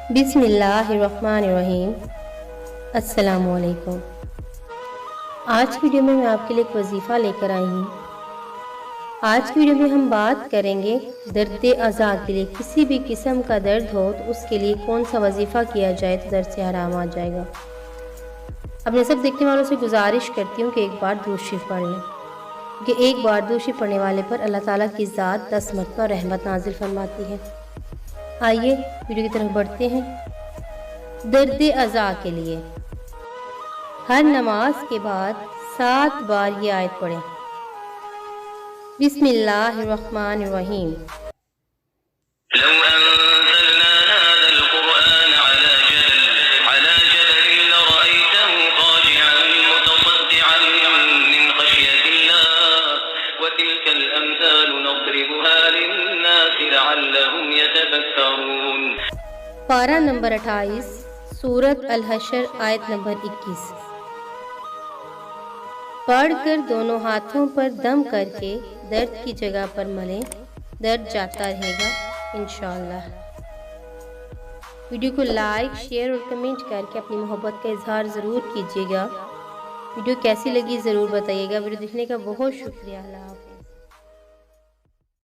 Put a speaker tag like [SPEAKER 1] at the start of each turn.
[SPEAKER 1] बिस्मिल्लाहिर्रहमानिर्रहीम। अस्सलामु अलैकुम। आज की वीडियो में मैं आपके लिए एक वजीफ़ा लेकर आई हूँ। आज की वीडियो में हम बात करेंगे दर्द अज़ा के लिए। किसी भी किस्म का दर्द हो तो उसके लिए कौन सा वजीफ़ा किया जाए तो दर्द से आराम आ जाएगा। अपने सब देखने वालों से गुजारिश करती हूँ कि एक बार दुरूद शरीफ पढ़ लें, कि एक बार दुरूद शरीफ पढ़ने वाले पर अल्लाह ताला की ज़ात 10 मरतबा रहमत नाजिल फरमाती है। आइए वीडियो की तरफ बढ़ते हैं। दर्द अज़ा के लिए हर नमाज के बाद 7 बार ये आयत पढ़ें। बिस्मिल्लाहिर्रहमानिर्रहीम।
[SPEAKER 2] لو أنزلنا هذا القرآن على جبل لرأيته خاشعا متصدعا من خشية الله وتلك الأمثال نضربها للناس لعلهم يتفكرون۔
[SPEAKER 1] पारा नंबर 28 सूरत अल-हशर आयत नंबर 21। पढ़कर दोनों हाथों पर दम करके दर्द की जगह पर मलें, दर्द जाता रहेगा इंशाअल्लाह। वीडियो को लाइक, शेयर और कमेंट करके अपनी मोहब्बत का इजहार ज़रूर कीजिएगा। वीडियो कैसी लगी ज़रूर बताइएगा। वीडियो देखने का बहुत शुक्रिया। अल्लाह हाफ़िज़।